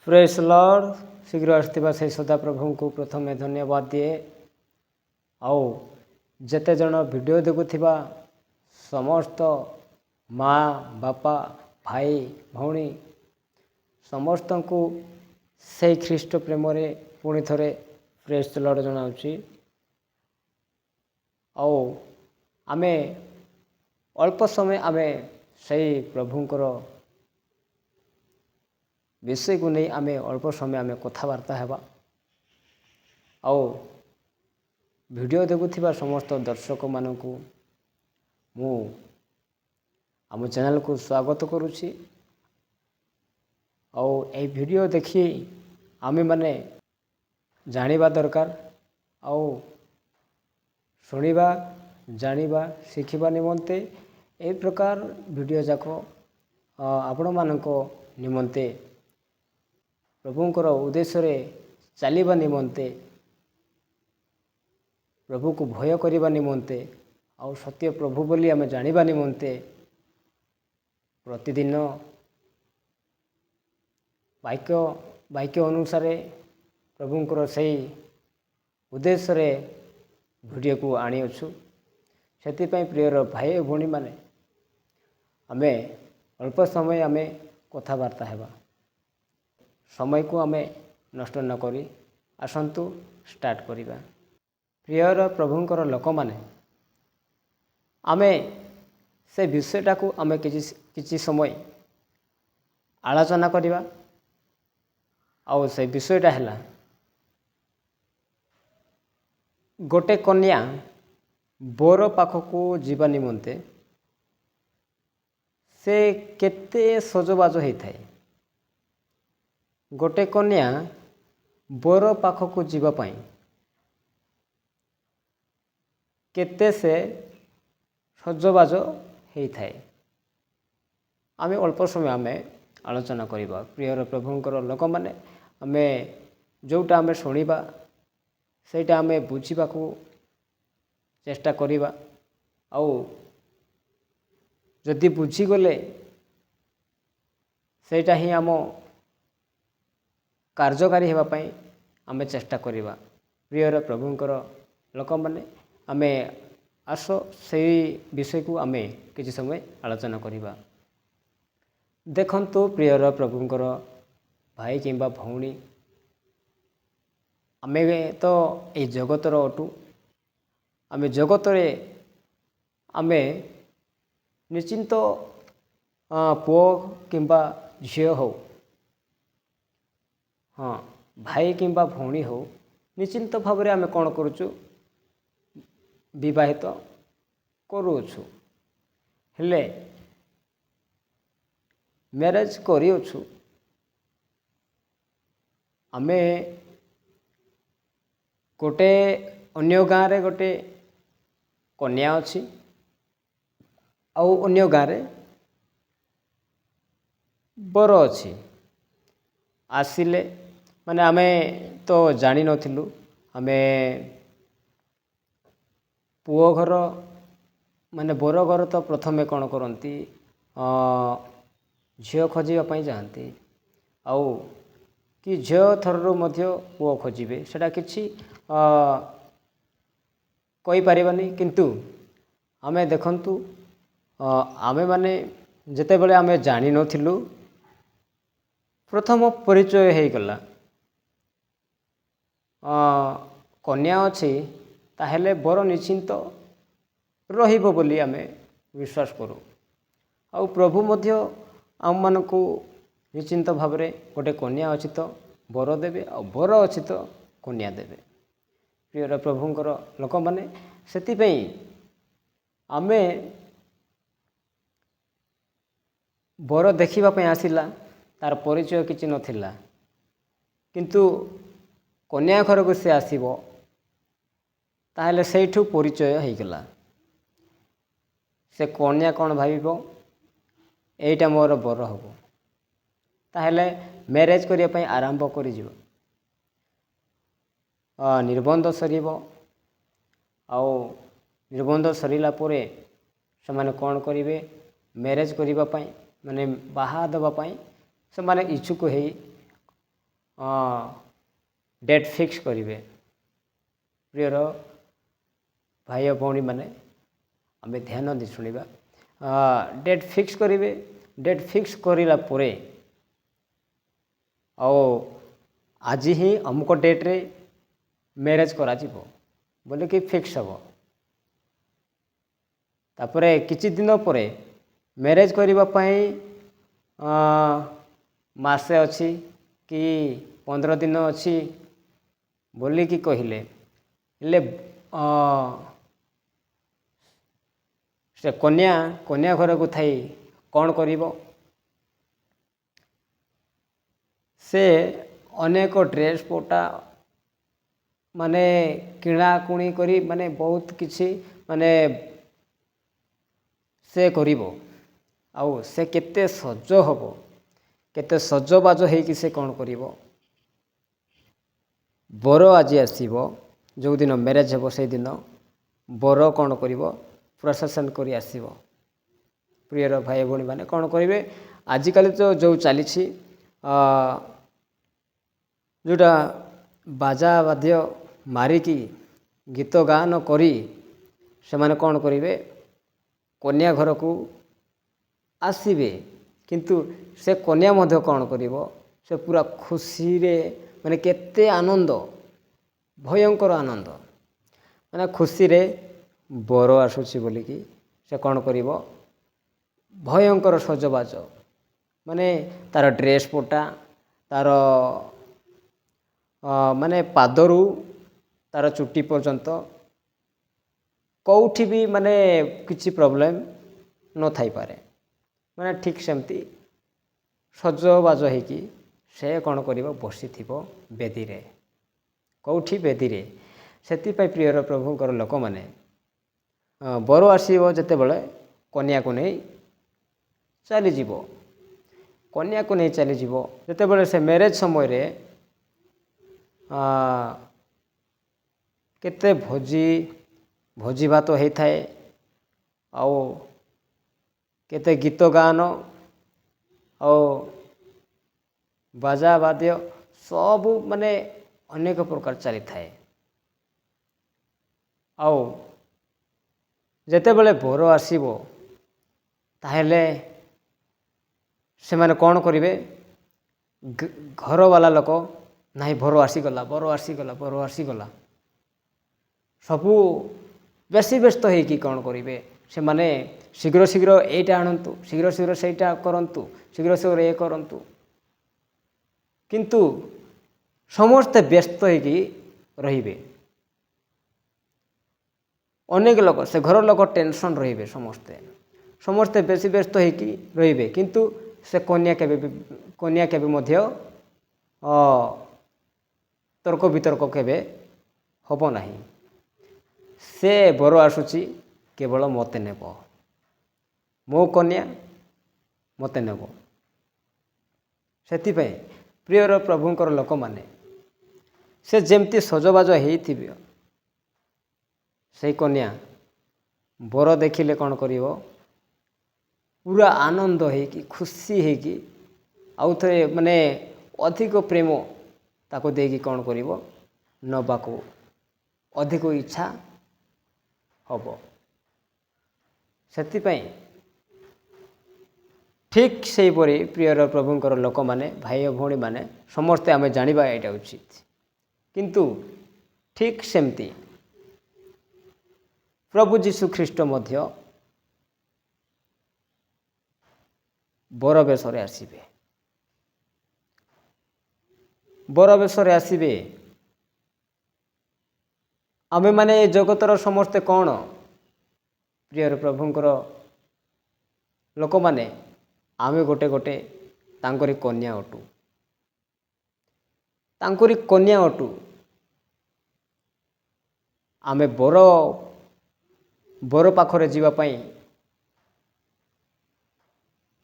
Praise Lord शीघ्र आसुवा से सदाप्रभु को प्रथमे धन्यवाद दिए। आओ जेते जन वीडियो देखुथिबा समस्त माँ बापा भाई भौणी समस्त को से ख्रीष्ट प्रेम रे पुणी थरे प्रेज लॉर्ड जनाउछि। आओ आमे अल्प समय आमे सही प्रभुंकर विषय को नहीं आमे अल्प समय आमे कथबार्ता हेबा। आओ वीडियो देखुथिबा समस्त दर्शक मानकु मु आम चैनल को स्वागत करुछि। आओ ए वीडियो देखि आमे माने जानिबा दरकार। आओ शुणिबा जानिबा शिखिबा निमंते ए प्रकार वीडियो जाको आपण मानको निमंते प्रभुंकर उद्देश्य रे चलिबा निमंते प्रभु को भय करिबा निमंते आउ सत्य प्रभु बोली आमे जानिबा निमंते प्रतिदिन वाक्य अनुसार प्रभुंकर सही उद्देश्य रे वीडियो को आनी अच्छु। से प्रियर भाई भौणी माने आमे अल्प समय आमे कथबार्ता हेबा। समय को आमे नष्ट न करी आसंतु स्टार्ट करिबा। प्रियर प्रभुंकर लोक माने आमे से विषयटा को आमे किछि समय आलोचना करिबा। आउ से विषयटा हैला गोटे कन्या बर पाखकू जीवा निमंते से केते सजबाज होता है। गोटे कन्या बर पाखकू जीवा पाई केते से सजबाज होता है। आमे अल्प समय आमे आलोचना करिबा। प्रियर प्रभुंकर लोक माने आमे जोटा आमे शुणिबा सेटा आमे बुझिबा को चेष्टा करिबा। आउ जदि बुझी गले सेटा ही आम कार्यकारी हेबा पई आमे चेष्टा करिबा। प्रियर प्रभुंकर लोक माने आमे आसो से विषय को आमे किछि समय आलोचना करिबा। देखंतु प्रियर प्रभुंकर भाई किंबा भौणी आमे तो ए जगतर अटू। आमे जगत रे आमे निश्चिंत पुओ किंबा झियो हो हाँ भाई किंबा भौणी हो निश्चिंत भाव रे आमे कौन करूचु विवाहित करूछु। हेले मैरेज करियोछु आमे गोटे अन्य गाँव रे गोटे कन्या अच्छी आउ अन्य गाँव रे बर अच्छी आसिले माने आमे तो जानी नथिलु। आमे पुओ घर माने बर घर तो प्रथमे कौन करती झील खोजा जाती आउ कि झील थरु मध्य पुओ खोजे सेटा किछि कहि परिबानी। किंतु आमे देखंतु आमे माने जेते बेले आमे जानी नथिलु प्रथम परिचय हे गला कन्या अच्छी ताहेले बर निश्चिंत रहिबो बोली आमे विश्वास करू। आउ प्रभु मध्य आम मानकू निश्चिंत भाव रे गोटे कन्या अच्छी तो बर देवे आ बर अच्छी तो कन्या देवे। प्रियर प्रभुंकर लोक माने सेति पई आमे बर देखिबा पई आसिला तार परिचय किछि नथिला। किंतु कन्या घर को से आसीबो ताहेले सेठू परिचय हे गला। से कन्या कौन भाविबो एटा मोर बर हबो ताहेले मैरेज करिया पई आरंभ करि जिवो। निबंध सरीबो आउ निबंध सरीला परे से कौन करिवे मैरेज करिबा पई माने बाहा दबा पई से माने इच्छुक हे ଡେଟ୍ ଫିକ୍ସ କରିବେ। ପ୍ରିୟର ଭାଇ ଓ ଭଉଣୀମାନେ ଆମେ ଧ୍ୟାନ ଦେଇ ଶୁଣିବା। ଡେଟ୍ ଫିକ୍ସ କରିବେ। ଡେଟ୍ ଫିକ୍ସ କରିଲା ପରେ ଆଉ ଆଜି ହିଁ ଅମୁକ ଡେଟ୍ରେ ମ୍ୟାରେଜ୍ କରାଯିବ ବୋଲିକି ଫିକ୍ସ ହେବ। ତାପରେ କିଛି ଦିନ ପରେ ମ୍ୟାରେଜ୍ କରିବା ପାଇଁ ମାସେ ଅଛି କି 15 ଦିନ ଅଛି ବୋଲିକି କହିଲେ, ହେଲେ ସେ କନ୍ୟା ଘରକୁ ଥାଇ କ'ଣ କରିବ? ସେ ଅନେକ ଡ୍ରେସ୍ ପଟା ମାନେ କିଣାକୁଣି କରି ମାନେ ବହୁତ କିଛି ମାନେ ସେ କରିବ। ଆଉ ସେ କେତେ ସଜ ହେବ, କେତେ ସଜବାଜ ହେଇକି ସେ କ'ଣ କରିବ? ବର ଆଜି ଆସିବ, ଯେଉଁଦିନ ମ୍ୟାରେଜ୍ ହେବ ସେଇଦିନ ବର କ'ଣ କରିବ? ପ୍ରସେସନ୍ କରି ଆସିବ। ପ୍ରିୟର ଭାଇ ଭଉଣୀମାନେ କ'ଣ କରିବେ? ଆଜିକାଲି ତ ଯେଉଁ ଚାଲିଛି ଯେଉଁଟା ବାଜା ବାଦ୍ୟ ମାରିକି ଗୀତ ଗାନ କରି ସେମାନେ କ'ଣ କରିବେ? କନ୍ୟା ଘରକୁ ଆସିବେ। କିନ୍ତୁ ସେ କନ୍ୟା ମଧ୍ୟ କ'ଣ କରିବ? ସେ ପୁରା ଖୁସିରେ ମାନେ କେତେ ଆନନ୍ଦ, ଭୟଙ୍କର ଆନନ୍ଦ, ମାନେ ଖୁସିରେ ବର ଆସୁଛି ବୋଲିକି ସେ କ'ଣ କରିବ? ଭୟଙ୍କର ସଜବାଜ, ମାନେ ତା'ର ଡ୍ରେସ୍ ପଟା, ତା'ର ମାନେ ପାଦରୁ ତା'ର ଚୁଟି ପର୍ଯ୍ୟନ୍ତ କେଉଁଠି ବି ମାନେ କିଛି ପ୍ରୋବ୍ଲେମ୍ ନଥାଇପାରେ। ମାନେ ଠିକ୍ ସେମିତି ସଜବାଜ ହେଇକି ସେ କ'ଣ କରିବ? ବସିଥିବ ବେଦୀରେ। କେଉଁଠି? ବେଦୀରେ। ସେଥିପାଇଁ ପ୍ରିୟର ପ୍ରଭୁଙ୍କର ଲୋକମାନେ ବର ଆସିବ ଯେତେବେଳେ କନ୍ୟାକୁ ନେଇ ଚାଲିଯିବ। କନ୍ୟାକୁ ନେଇ ଚାଲିଯିବ ଯେତେବେଳେ ସେ ମ୍ୟାରେଜ୍ ସମୟରେ କେତେ ଭୋଜି ଭାତ ହେଇଥାଏ। ଆଉ କେତେ ଗୀତ ଗାନ ଆଉ ବାଜା ବାଦ୍ୟ ସବୁ ମାନେ ଅନେକ ପ୍ରକାର ଚାଲିଥାଏ। ଆଉ ଯେତେବେଳେ ବର ଆସିବ ତାହେଲେ ସେମାନେ କ'ଣ କରିବେ? ଘରବାଲା ଲୋକ, ନାହିଁ ବର ଆସିଗଲା, ବର ଆସିଗଲା, ବର ଆସିଗଲା, ସବୁ ବେଶୀ ବ୍ୟସ୍ତ ହେଇକି କ'ଣ କରିବେ? ସେମାନେ ଶୀଘ୍ର ଶୀଘ୍ର ଏଇଟା ଆଣନ୍ତୁ, ଶୀଘ୍ର ଶୀଘ୍ର ସେଇଟା କରନ୍ତୁ, ଶୀଘ୍ର ଶୀଘ୍ର ଏ କରନ୍ତୁ। କିନ୍ତୁ ସମସ୍ତେ ବ୍ୟସ୍ତ ହେଇକି ରହିବେ। ଅନେକ ଲୋକ, ସେ ଘର ଲୋକ ଟେନସନ୍ ରହିବେ। ସମସ୍ତେ ବେଶୀ ବ୍ୟସ୍ତ ହେଇକି ରହିବେ। କିନ୍ତୁ ସେ କନ୍ୟା କେବେ ମଧ୍ୟ ତର୍କ ବିତର୍କ କେବେ ହେବ ନାହିଁ। ସେ ବର ଆସୁଛି କେବଳ ମୋତେ ନେବ, ମୋ କନ୍ୟା ମୋତେ ନେବ। ସେଥିପାଇଁ ପ୍ରିୟର ପ୍ରଭୁଙ୍କର ଲୋକମାନେ ସେ ଯେମିତି ସଜବାଜ ହେଇଥିବେ, ସେଇ କନ୍ୟା ବର ଦେଖିଲେ କ'ଣ କରିବ? ପୁରା ଆନନ୍ଦ ହେଇକି, ଖୁସି ହେଇକି, ଆଉ ଥରେ ମାନେ ଅଧିକ ପ୍ରେମ ତାକୁ ଦେଇକି କ'ଣ କରିବ? ନେବାକୁ ଅଧିକ ଇଚ୍ଛା ହେବ। ସେଥିପାଇଁ ଠିକ୍ ସେହିପରି ପ୍ରିୟର ପ୍ରଭୁଙ୍କର ଲୋକମାନେ, ଭାଇ ଓ ଭଉଣୀମାନେ ସମସ୍ତେ ଆମେ ଜାଣିବା ଏଇଟା ଉଚିତ। କିନ୍ତୁ ଠିକ୍ ସେମିତି ପ୍ରଭୁ ଯୀଶୁ ଖ୍ରୀଷ୍ଟ ମଧ୍ୟ ବର ବେଶରେ ଆସିବେ। ବର ବେଶରେ ଆସିବେ। ଆମେମାନେ ଏ ଜଗତର ସମସ୍ତେ କ'ଣ? ପ୍ରିୟର ପ୍ରଭୁଙ୍କର ଲୋକମାନେ ଆମେ ଗୋଟେ ଗୋଟେ ତାଙ୍କରି କନ୍ୟା ଅଟୁ। ତାଙ୍କରି କନ୍ୟା ଅଟୁ। ଆମେ ବର ପାଖରେ ଯିବା ପାଇଁ,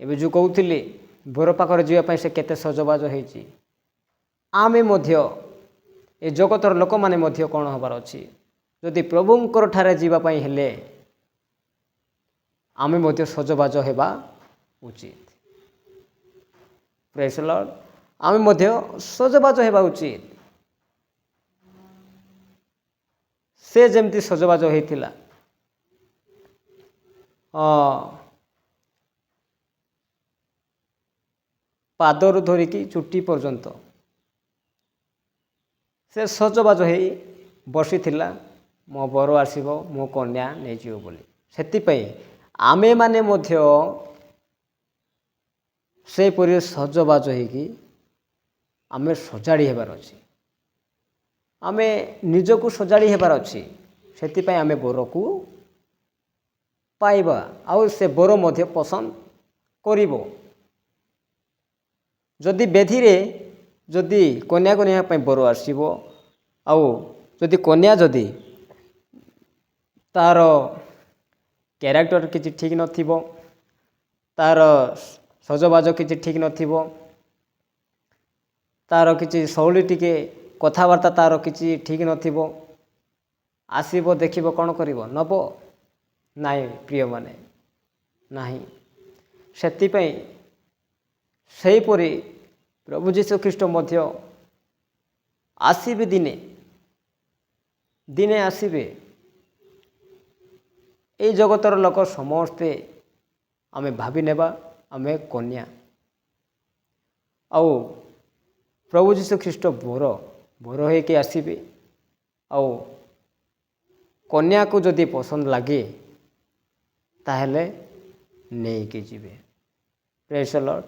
ଏବେ ଯେଉଁ କହୁଥିଲି ବର ପାଖରେ ଯିବା ପାଇଁ ସେ କେତେ ସଜବାଜ ହେଇଛି, ଆମେ ମଧ୍ୟ ଏ ଜଗତର ଲୋକମାନେ ମଧ୍ୟ କ'ଣ ହେବାର ଅଛି? ଯଦି ପ୍ରଭୁଙ୍କର ଠାରେ ଯିବା ପାଇଁ ହେଲେ ଆମେ ମଧ୍ୟ ସଜବାଜ ହେବା ଉଚିତ। ପ୍ରେଜ୍ ଦ ଲର୍ଡ। ଆମେ ମଧ୍ୟ ସଜବାଜ ହେବା ଉଚିତ। ସେ ଯେମିତି ସଜବାଜ ହେଇଥିଲା, ପାଦରୁ ଧରିକି ଚୁଟି ପର୍ଯ୍ୟନ୍ତ ସେ ସଜବାଜ ହେଇ ବସିଥିଲା, ମୋ ବର ଆସିବ, ମୋ କନ୍ୟା ନେଇଯିବ ବୋଲି। ସେଥିପାଇଁ ଆମେମାନେ ମଧ୍ୟ ସେହିପରି ସଜବାଜ ହେଇକି ଆମେ ସଜାଡ଼ି ହେବାର ଅଛି। ଆମେ ନିଜକୁ ସଜାଡ଼ି ହେବାର ଅଛି। ସେଥିପାଇଁ ଆମେ ବରକୁ ପାଇବା, ଆଉ ସେ ବର ମଧ୍ୟ ପସନ୍ଦ କରିବ। ଯଦି ବେଦିରେ ଯଦି କନ୍ୟାକୁ ନେବା ପାଇଁ ବର ଆସିବ, ଆଉ ଯଦି କନ୍ୟା ଯଦି ତା'ର କ୍ୟାରେକ୍ଟର କିଛି ଠିକ୍ ନଥିବ, ତା'ର ସଜବାଜ କିଛି ଠିକ୍ ନଥିବ, ତା'ର କିଛି ଶୈଳୀ ଟିକେ କଥାବାର୍ତ୍ତା ତା'ର କିଛି ଠିକ୍ ନଥିବ, ଆସିବ ଦେଖିବ କ'ଣ କରିବ? ନେବ? ନାହିଁ ପ୍ରିୟମାନେ, ନାହିଁ। ସେଥିପାଇଁ ସେହିପରି ପ୍ରଭୁ ଯୀଶୁଖ୍ରୀଷ୍ଟ ମଧ୍ୟ ଆସିବେ, ଦିନେ ଆସିବେ। এই ଜଗତର ଲୋକ ସମସ୍ତେ ଆମେ ଭାବି ନେବା ଆମେ କନ୍ୟା, ଆଉ ପ୍ରଭୁ ଯୀଶୁଖ୍ରୀଷ୍ଟ ବର ହେଇକି ଆସିବେ। ଆଉ କନ୍ୟାକୁ ଯଦି ପସନ୍ଦ ଲାଗେ ତାହେଲେ ନେଇକି ଯିବେ। ପ୍ରେଜ୍ ଦ ଲର୍ଡ।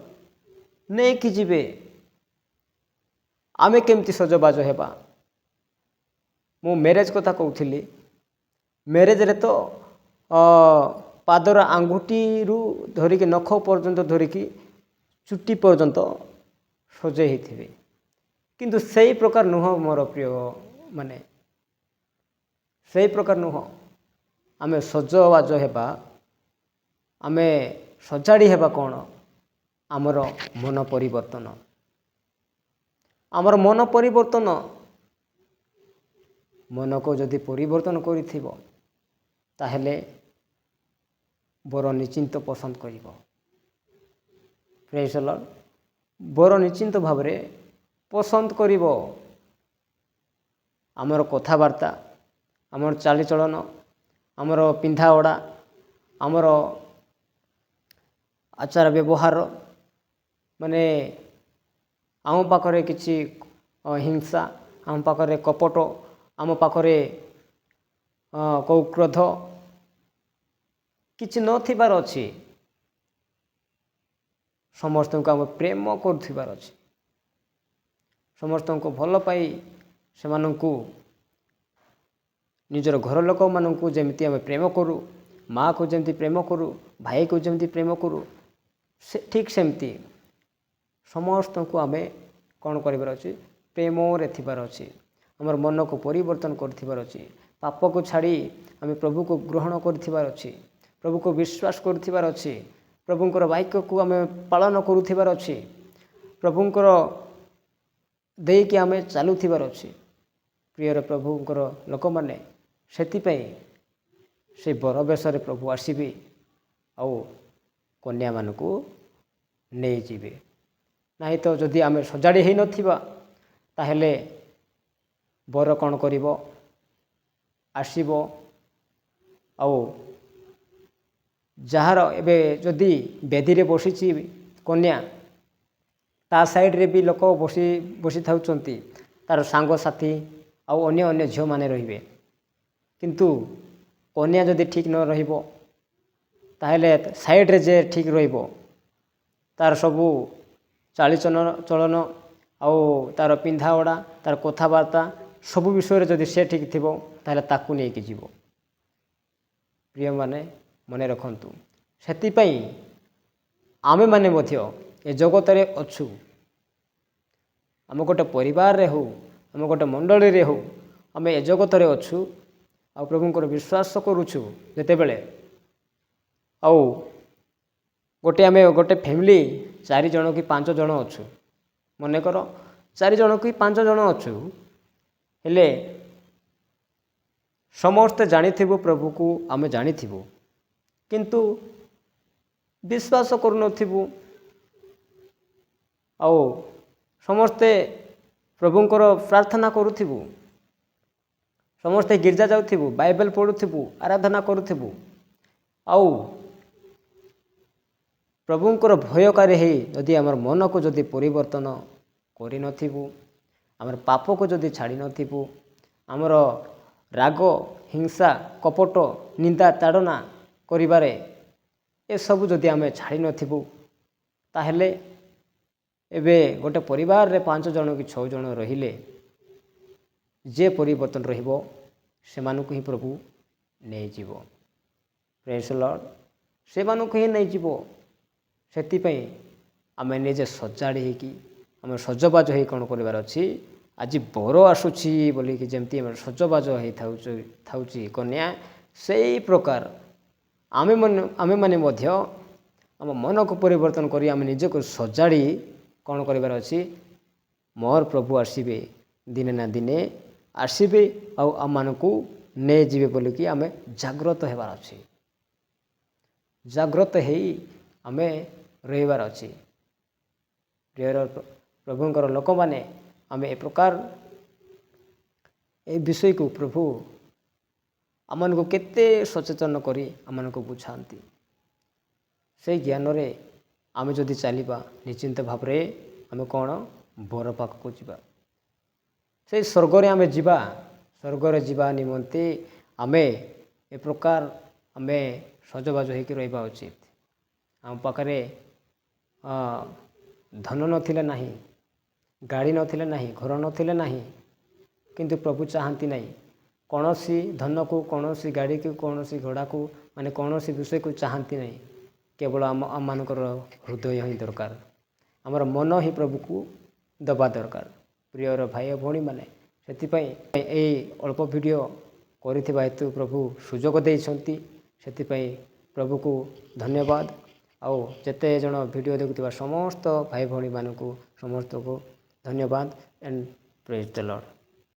ନେଇକି ଯିବେ। ଆମେ କେମିତି ସଜବାଜ ହେବା? ମୁଁ ମ୍ୟାରେଜ୍ କଥା କହୁଥିଲି। ମ୍ୟାରେଜ୍ରେ ତ ପାଦର ଆଙ୍ଗୁଠିରୁ ଧରିକି ନଖ ପର୍ଯ୍ୟନ୍ତ ଧରିକି ଚୁଟି ପର୍ଯ୍ୟନ୍ତ ସଜେଇ ହେଇଥିବେ, କିନ୍ତୁ ସେଇ ପ୍ରକାର ନୁହଁ ମୋର ପ୍ରିୟ ମାନେ, ସେଇ ପ୍ରକାର ନୁହଁ। ଆମେ ସଜବାଜ ହେବା, ଆମେ ସଜାଡ଼ି ହେବା କ'ଣ? ଆମର ମନ ପରିବର୍ତ୍ତନ। ଆମର ମନ ପରିବର୍ତ୍ତନ, ମନକୁ ଯଦି ପରିବର୍ତ୍ତନ କରିଥିବ ତାହେଲେ ବର ନିଶ୍ଚିନ୍ତ ପସନ୍ଦ କରିବ। ପ୍ରେଜ୍ ଦ ଲର୍ଡ। ବର ନିଶ୍ଚିନ୍ତ ଭାବରେ ପସନ୍ଦ କରିବ। ଆମର କଥାବାର୍ତ୍ତା, ଆମର ଚାଲିଚଳନ, ଆମର ପିନ୍ଧା ଓଢ଼ା, ଆମର ଆଚାର ବ୍ୟବହାର, ମାନେ ଆମ ପାଖରେ କିଛି ହିଂସା, ଆମ ପାଖରେ କପଟ, ଆମ ପାଖରେ କେଉଁ କ୍ରୋଧ କିଛି ନଥିବାର ଅଛି। ସମସ୍ତଙ୍କୁ ଆମେ ପ୍ରେମ କରୁଥିବାର ଅଛି। ସମସ୍ତଙ୍କୁ ଭଲ ପାଇ ସେମାନଙ୍କୁ ନିଜର ଘର ଲୋକମାନଙ୍କୁ ଯେମିତି ଆମେ ପ୍ରେମ କରୁ, ମାଆକୁ ଯେମିତି ପ୍ରେମ କରୁ, ଭାଇକୁ ଯେମିତି ପ୍ରେମ କରୁ, ଠିକ୍ ସେମିତି ସମସ୍ତଙ୍କୁ ଆମେ କ'ଣ କରିବାର ଅଛି? ପ୍ରେମରେ ଥିବାର ଅଛି। ଆମର ମନକୁ ପରିବର୍ତ୍ତନ କରିଥିବାର ଅଛି। ପାପକୁ ଛାଡ଼ି ଆମେ ପ୍ରଭୁକୁ ଗ୍ରହଣ କରିଥିବାର ଅଛି। ପ୍ରଭୁକୁ ବିଶ୍ୱାସ କରୁଥିବାର ଅଛି। ପ୍ରଭୁଙ୍କର ବାକ୍ୟକୁ ଆମେ ପାଳନ କରୁଥିବାର ଅଛି। ପ୍ରଭୁଙ୍କର ଦେଇକି ଆମେ ଚାଲୁଥିବାର ଅଛି। ପ୍ରିୟର ପ୍ରଭୁଙ୍କର ଲୋକମାନେ, ସେଥିପାଇଁ ସେ ବର ବେଶରେ ପ୍ରଭୁ ଆସିବେ ଆଉ କନ୍ୟାମାନଙ୍କୁ ନେଇଯିବେ। ନାହିଁ ତ ଯଦି ଆମେ ସଜାଡ଼ି ହେଇନଥିବା ତାହେଲେ ବର କ'ଣ କରିବ? ଆସିବ, ଆଉ ଯାହାର ଏବେ ଯଦି ବେଦିରେ ବସିଛି କନ୍ୟା, ତା ସାଇଡ଼ରେ ବି ଲୋକ ବସିଥାଉଛନ୍ତି, ତା'ର ସାଙ୍ଗସାଥି ଆଉ ଅନ୍ୟ ଝିଅମାନେ ରହିବେ। କିନ୍ତୁ କନ୍ୟା ଯଦି ଠିକ୍ ନ ରହିବ ତାହେଲେ ସାଇଡ଼ରେ ଯେ ଠିକ୍ ରହିବ, ତା'ର ସବୁ ଚାଳିଚଳନ ଆଉ ତା'ର ପିନ୍ଧା ଓଢ଼ା, ତା'ର କଥାବାର୍ତ୍ତା ସବୁ ବିଷୟରେ ଯଦି ସେ ଠିକ୍ ଥିବ ତାହେଲେ ତାକୁ ନେଇକି ଯିବ। ପ୍ରିୟମାନେ ମନେ ରଖନ୍ତୁ, ସେଥିପାଇଁ ଆମେମାନେ ମଧ୍ୟ ଏ ଜଗତରେ ଅଛୁ। ଆମେ ଗୋଟେ ପରିବାରରେ ହେଉ, ଆମେ ଗୋଟେ ମଣ୍ଡଳୀରେ ହେଉ, ଆମେ ଏ ଜଗତରେ ଅଛୁ ଆଉ ପ୍ରଭୁଙ୍କର ବିଶ୍ୱାସ କରୁଛୁ ଯେତେବେଳେ, ଆଉ ଆମେ ଗୋଟେ ଫ୍ୟାମିଲି 4 ଜଣ କି 5 ଜଣ ଅଛୁ, ମନେକର 4 ଜଣ କି 5 ଜଣ ଅଛୁ, ହେଲେ ସମସ୍ତେ ଜାଣିଥିବୁ ପ୍ରଭୁକୁ ଆମେ ଜାଣିଥିବୁ, କିନ୍ତୁ ବିଶ୍ୱାସ କରୁନଥିବୁ, ଆଉ ସମସ୍ତେ ପ୍ରଭୁଙ୍କର ପ୍ରାର୍ଥନା କରୁଥିବୁ, ସମସ୍ତେ ଗିର୍ଜା ଯାଉଥିବୁ, ବାଇବେଲ ପଢ଼ୁଥିବୁ, ଆରାଧନା କରୁଥିବୁ, ଆଉ ପ୍ରଭୁଙ୍କର ଭୟକାରୀ ହେଇ ଯଦି ଆମର ମନକୁ ଯଦି ପରିବର୍ତ୍ତନ କରିନଥିବୁ, ଆମର ପାପକୁ ଯଦି ଛାଡ଼ି ନଥିବୁ, ଆମର ରାଗ, ହିଂସା, କପଟ, ନିନ୍ଦା ତାଡ଼ନା କରିବାରେ ଏସବୁ ଯଦି ଆମେ ଛାଡ଼ି ନଥିବୁ, ତାହେଲେ ଏବେ ଗୋଟେ ପରିବାରରେ 5 ଜଣ କି 6 ଜଣ ରହିଲେ ଯେ ପରିବର୍ତ୍ତନ ରହିବ ସେମାନଙ୍କୁ ହିଁ ପ୍ରଭୁ ନେଇଯିବ। ପ୍ରେଜ୍ ଲର୍ଡ, ସେମାନଙ୍କୁ ହିଁ ନେଇଯିବ। ସେଥିପାଇଁ ଆମେ ନିଜେ ସଜାଡ଼ି ହେଇକି ଆମେ ସଜବାଜ ହେଇ କ'ଣ କରିବାର ଅଛି, ଆଜି ବର ଆସୁଛି ବୋଲିକି ଯେମିତି ଆମେ ସଜବାଜ ହେଇଥାଉଛି କନ୍ୟା, ସେଇ ପ୍ରକାର ଆମେମାନେ ମଧ୍ୟ ଆମ ମନକୁ ପରିବର୍ତ୍ତନ କରି ଆମେ ନିଜକୁ ସଜାଡ଼ି କ'ଣ କରିବାର ଅଛି, ମୋର ପ୍ରଭୁ ଆସିବେ, ଦିନେ ନା ଦିନେ ଆସିବେ ଆଉ ଆମମାନଙ୍କୁ ନେଇଯିବେ ବୋଲିକି ଆମେ ଜାଗ୍ରତ ହେବାର ଅଛି। ଜାଗ୍ରତ ହେଇ ଆମେ ରହିବାର ଅଛି। ପ୍ରିୟର ପ୍ରଭୁଙ୍କର ଲୋକମାନେ, ଆମେ ଏ ପ୍ରକାର ଏ ବିଷୟକୁ ପ୍ରଭୁ ଆମମାନଙ୍କୁ କେତେ ସଚେତନ କରି ଆମମାନଙ୍କୁ ବୁଝାନ୍ତି। ସେଇ ଜ୍ଞାନରେ ଆମେ ଯଦି ଚାଲିବା, ନିଶ୍ଚିନ୍ତ ଭାବରେ ଆମେ କ'ଣ ବର ପାଖକୁ ଯିବା, ସେଇ ସ୍ୱର୍ଗରେ ଆମେ ଯିବା। ସ୍ୱର୍ଗରେ ଯିବା ନିମନ୍ତେ ଆମେ ଏ ପ୍ରକାର ଆମେ ସଜବାଜ ହେଇକି ରହିବା ଉଚିତ। ଆମ ପାଖରେ ଧନ ନଥିଲେ ନାହିଁ, ଗାଡ଼ି ନଥିଲେ ନାହିଁ, ଘର ନଥିଲେ ନାହିଁ, କିନ୍ତୁ ପ୍ରଭୁ ଚାହାନ୍ତି ନାହିଁ କୌଣସି ଧନକୁ, କୌଣସି ଗାଡ଼ିକୁ, କୌଣସି ଘୋଡ଼ାକୁ, ମାନେ କୌଣସି ବିଷୟକୁ ଚାହାନ୍ତି ନାହିଁ। କେବଳ ଆମମାନଙ୍କର ହୃଦୟ ହିଁ ଦରକାର, ଆମର ମନ ହିଁ ପ୍ରଭୁକୁ ଦେବା ଦରକାର। ପ୍ରିୟର ଭାଇ ଓ ଭଉଣୀମାନେ, ସେଥିପାଇଁ ଏଇ ଅଳ୍ପ ଭିଡ଼ିଓ କରିଥିବା ହେତୁ ପ୍ରଭୁ ସୁଯୋଗ ଦେଇଛନ୍ତି, ସେଥିପାଇଁ ପ୍ରଭୁକୁ ଧନ୍ୟବାଦ। ଆଉ ଯେତେ ଜଣ ଭିଡ଼ିଓ ଦେଖୁଥିବା ସମସ୍ତ ଭାଇ ଭଉଣୀମାନଙ୍କୁ ସମସ୍ତଙ୍କୁ ଧନ୍ୟବାଦ। ଏଣ୍ଡ ପ୍ରେଜ୍ ଦ ଲର୍ଡ।